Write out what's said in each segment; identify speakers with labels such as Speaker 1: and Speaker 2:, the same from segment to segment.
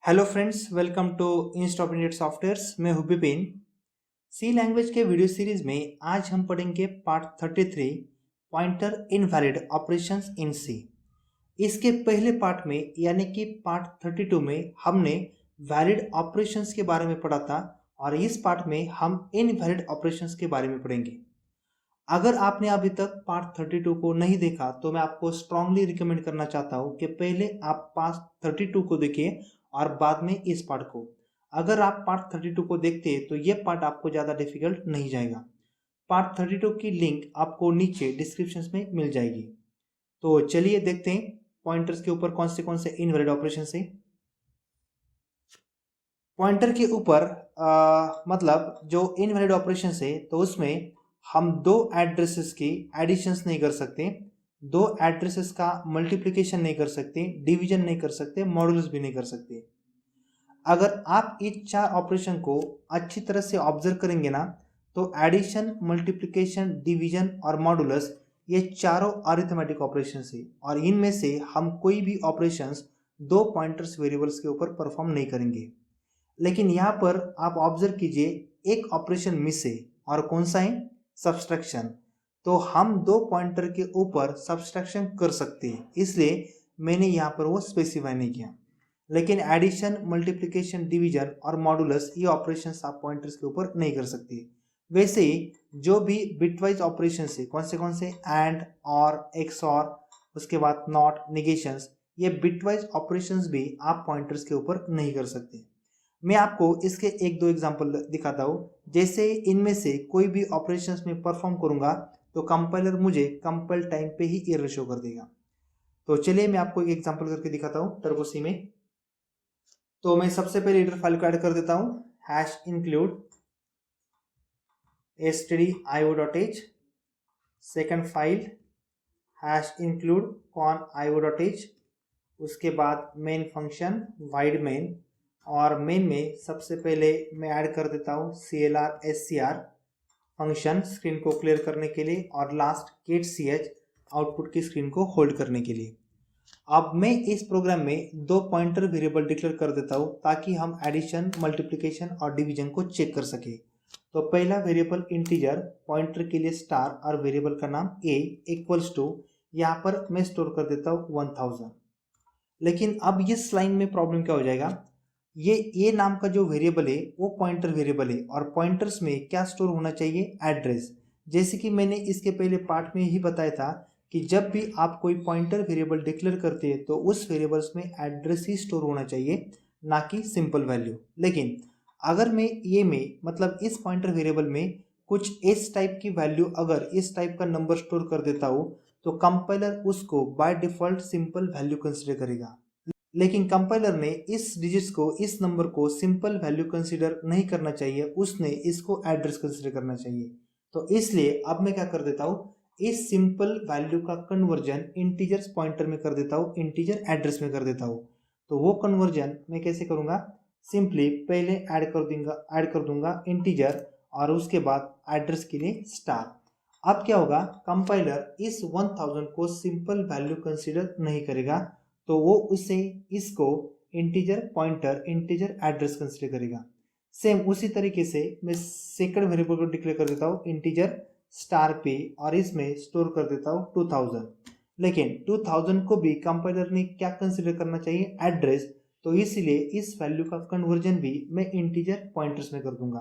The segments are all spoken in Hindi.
Speaker 1: हेलो फ्रेंड्स, वेलकम टू इंस्टॉपिनेट सॉफ्टवेयर्स। मैं हूं विपिन। सी लैंग्वेज के वीडियो सीरीज में आज हम पढ़ेंगे part 33 pointer invalid operations in C. इसके पहले पार्ट में यानी कि पार्ट 32 में हमने वैलिड ऑपरेशंस के बारे में पढ़ा था और इस पार्ट में हम इनवैलिड ऑपरेशंस के बारे में पढ़ेंगे। अगर आपने अभी तक पार्ट 32 को नहीं देखा तो मैं आपको स्ट्रांगली रिकमेंड करना चाहता हूं कि पहले आप पार्ट 32 को देखिए और बाद में इस पार्ट को। अगर आप पार्ट 32 को देखते हैं तो ये पार्ट आपको ज़्यादा डिफिकल्ट नहीं जाएगा। पार्ट 32 की लिंक आपको नीचे डिस्क्रिप्शन में मिल जाएगी। तो चलिए देखते हैं पॉइंटर्स के ऊपर कौन से इनवैलिड ऑपरेशन है। पॉइंटर के ऊपर मतलब जो इनवैलिड ऑपरेशन है तो उसमें हम दो एड्रेसेस की एडिशंस नहीं कर सकते, दो एड्रेसेस का मल्टीप्लिकेशन नहीं कर सकते, डिवीजन नहीं कर सकते, मॉडुलस भी नहीं कर सकते। अगर आप इस चार ऑपरेशन को अच्छी तरह से ऑब्जर्व करेंगे ना तो एडिशन, मल्टीप्लिकेशन, डिवीजन और मॉडुलस ये चारों अरिथमेटिक ऑपरेशन है और इनमें से हम कोई भी ऑपरेशंस दो पॉइंटर्स वेरिएबल्स के ऊपर परफॉर्म नहीं करेंगे। लेकिन यहाँ पर आप ऑब्जर्व कीजिए एक ऑपरेशन मिस है और कौन सा है? सब्सट्रैक्शन। तो हम दो पॉइंटर के ऊपर सब्सट्रैक्शन कर सकते हैं, इसलिए मैंने यहाँ पर वो स्पेसिफाई नहीं किया। लेकिन एडिशन, मल्टीप्लिकेशन, डिवीजन और मॉडुलस ये ऑपरेशंस आप पॉइंटर्स के ऊपर नहीं कर सकते। वैसे ही जो भी बिटवाइज ऑपरेशन है कौन से एंड और एक्स और उसके बाद नॉट, निगेशंस, ये बिटवाइज ऑपरेशंस भी आप पॉइंटर्स के ऊपर नहीं कर सकते। मैं आपको इसके एक दो एग्जांपल दिखाता हूँ। जैसे इनमें से कोई भी ऑपरेशंस में परफॉर्म करूंगा तो कंपाइलर मुझे कंपाइल टाइम पे ही एरर शो कर देगा। तो चलिए मैं आपको एक एग्जांपल करके दिखाता हूँ टर्बो सी में। तो मैं सबसे पहले रीडर फाइल को ऐड कर देता हूँ, hash include stdio.h, second file hash include con.io.h, उसके बाद मेन फंक्शन वाइड मेन और मेन में सबसे पहले मैं ऐड कर देता हूँ clr scr फंक्शन स्क्रीन को क्लियर करने के लिए और लास्ट गेट ch आउटपुट की स्क्रीन को होल्ड करने के लिए। अब मैं इस प्रोग्राम में दो पॉइंटर वेरिएबल डिक्लेयर कर देता हूँ ताकि हम एडिशन, मल्टीप्लिकेशन और डिवीजन को चेक कर सके। तो पहला वेरिएबल इंटीजर, पॉइंटर के लिए स्टार और वेरिएबल का नाम a इक्वल्स टू, यहाँ पर मैं स्टोर कर देता हूँ 1000। लेकिन अब इस लाइन में प्रॉब्लम क्या हो जाएगा, ये नाम का जो वेरिएबल है वो पॉइंटर वेरिएबल है और पॉइंटर्स में क्या स्टोर होना चाहिए? एड्रेस। जैसे कि मैंने इसके पहले पार्ट में ही बताया था कि जब भी आप कोई पॉइंटर वेरिएबल डिक्लेयर करते हैं तो उस वेरिएबल्स में एड्रेस ही स्टोर होना चाहिए, ना कि सिंपल वैल्यू। लेकिन अगर मैं मतलब इस पॉइंटर वेरिएबल में कुछ इस टाइप की वैल्यू, अगर इस टाइप का नंबर स्टोर कर देता हूँ तो कंपाइलर उसको by default simple value consider करेगा। लेकिन कंपाइलर ने इस डिजिट्स को, इस नंबर को सिंपल वैल्यू कंसीडर नहीं करना चाहिए, उसने इसको एड्रेस कंसीडर करना चाहिए। तो इसलिए अब मैं क्या कर देता हूँ, इस सिंपल वैल्यू का कन्वर्जन इंटीजर्स पॉइंटर में कर देता हूँ, इंटीजर एड्रेस में कर देता हूँ। तो वो कन्वर्जन मैं कैसे करूँगा? सिंपली पहले ऐड कर दूंगा इंटीजर और उसके बाद एड्रेस के लिए स्टार। अब क्या होगा, कंपाइलर इस 1000 को सिंपल वैल्यू कंसीडर नहीं करेगा, तो वो उसे इसको integer pointer, integer address consider करेगा। सेम उसी तरीके से मैं सेकंड वेरिएबल को डिक्लेयर कर देता हूँ इंटीजर स्टार पे और इसमें स्टोर कर देता हूँ 2000। लेकिन 2000 को भी कंपाइलर ने क्या कंसीडर करना चाहिए? एड्रेस। तो इसीलिए इस वैल्यू का कन्वर्जन भी मैं इंटीजर पॉइंटर्स में कर दूंगा।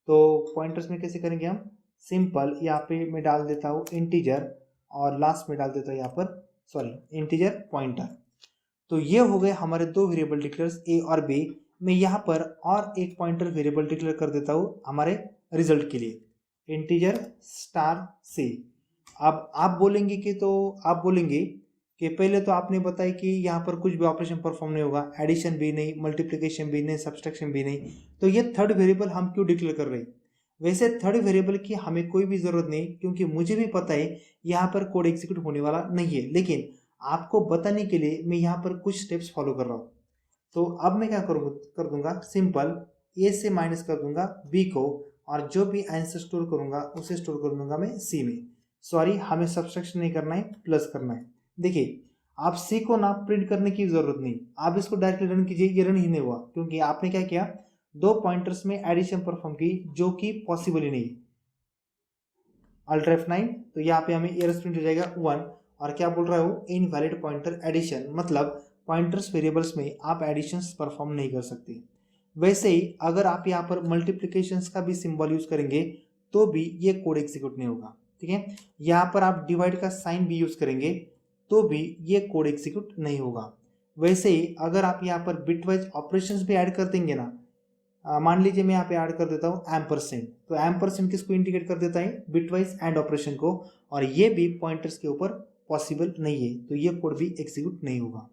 Speaker 1: तो पॉइंटर्स में कैसे करेंगे हम? सिंपल यहाँ पे मैं डाल देता हूँ इंटीजर और लास्ट में डाल देता हूँ यहाँ पर इंटीजर पॉइंटर। तो ये हो गए हमारे दो वेरिएबल डिक्लेयर्स ए और बी। मैं यहाँ पर और एक पॉइंटर वेरिएबल डिक्लेयर कर देता हूँ हमारे रिजल्ट के लिए, इंटीजर स्टार सी। अब आप बोलेंगे कि पहले तो आपने बताया कि यहाँ पर कुछ भी ऑपरेशन परफॉर्म नहीं होगा, एडिशन भी नहीं, मल्टीप्लिकेशन भी नहीं, सब्सट्रैक्शन भी नहीं, तो ये थर्ड वेरिएबल हम क्यों डिक्लेयर कर रहे हैं? वैसे थर्ड वेरिएबल की हमें कोई भी जरूरत नहीं, क्योंकि मुझे भी पता है यहाँ पर कोड एग्जीक्यूट होने वाला नहीं है। लेकिन आपको बताने के लिए मैं यहाँ पर कुछ स्टेप्स फॉलो कर रहा हूँ। तो अब मैं क्या कर दूंगा, सिंपल ए से माइनस कर दूंगा बी को और जो भी आंसर स्टोर करूंगा उसे स्टोर कर दूंगा मैं सी में। सॉरी, हमें सब्सट्रैक्शन नहीं करना है, प्लस करना है। देखिए आप सी को ना प्रिंट करने की जरूरत नहीं, आप इसको डायरेक्टली रन कीजिए, ये रन ही नहीं हुआ क्योंकि आपने क्या किया, 2 पॉइंटर्स में एडिशन परफॉर्म की जो कि पॉसिबल ही नहीं। अल्ट्रा F9, तो यहाँ पे हमें एरर प्रिंट हो जाएगा 1। और क्या बोल रहा है वो, इनवैलिड पॉइंटर एडिशन, मतलब पॉइंटर्स वेरिएबल्स में आप एडिशंस परफॉर्म नहीं कर सकते। वैसे ही अगर आप यहाँ पर मल्टीप्लिकेशंस का भी सिंबल यूज करेंगे तो भी ये कोड एग्जीक्यूट नहीं होगा, ठीक है। यहाँ पर आप डिवाइड का साइन भी यूज करेंगे तो भी ये कोड एग्जीक्यूट नहीं होगा। वैसे ही अगर आप यहाँ पर बिटवाइज ऑपरेशंस भी ऐड कर देंगे ना, मान लीजिए मैं यहाँ पे ऐड कर देता हूँ एम्परसेंड, तो एम्परसेंड किसको इंडिकेट कर देता है, बिटवाइज एंड ऑपरेशन को, और ये भी पॉइंटर्स के ऊपर पॉसिबल नहीं है, तो ये कोड भी एग्जीक्यूट नहीं होगा।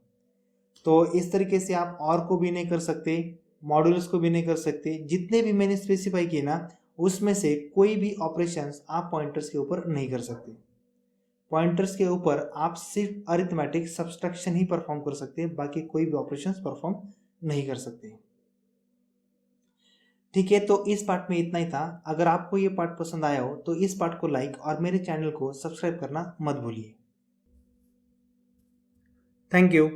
Speaker 1: तो इस तरीके से आप और को भी नहीं कर सकते, मॉड्यूल्स को भी नहीं कर सकते, जितने भी मैंने स्पेसिफाई किए ना उसमें से कोई भी ऑपरेशंस आप पॉइंटर्स के ऊपर नहीं कर सकते। पॉइंटर्स के ऊपर आप सिर्फ अरिथमेटिक सब्सट्रैक्शन ही परफॉर्म कर सकते हैं, बाकी कोई भी ऑपरेशंस परफॉर्म नहीं कर सकते। ठीक है, तो इस पार्ट में इतना ही था। अगर आपको ये पार्ट पसंद आया हो तो इस पार्ट को लाइक और मेरे चैनल को सब्सक्राइब करना मत भूलिए। Thank you.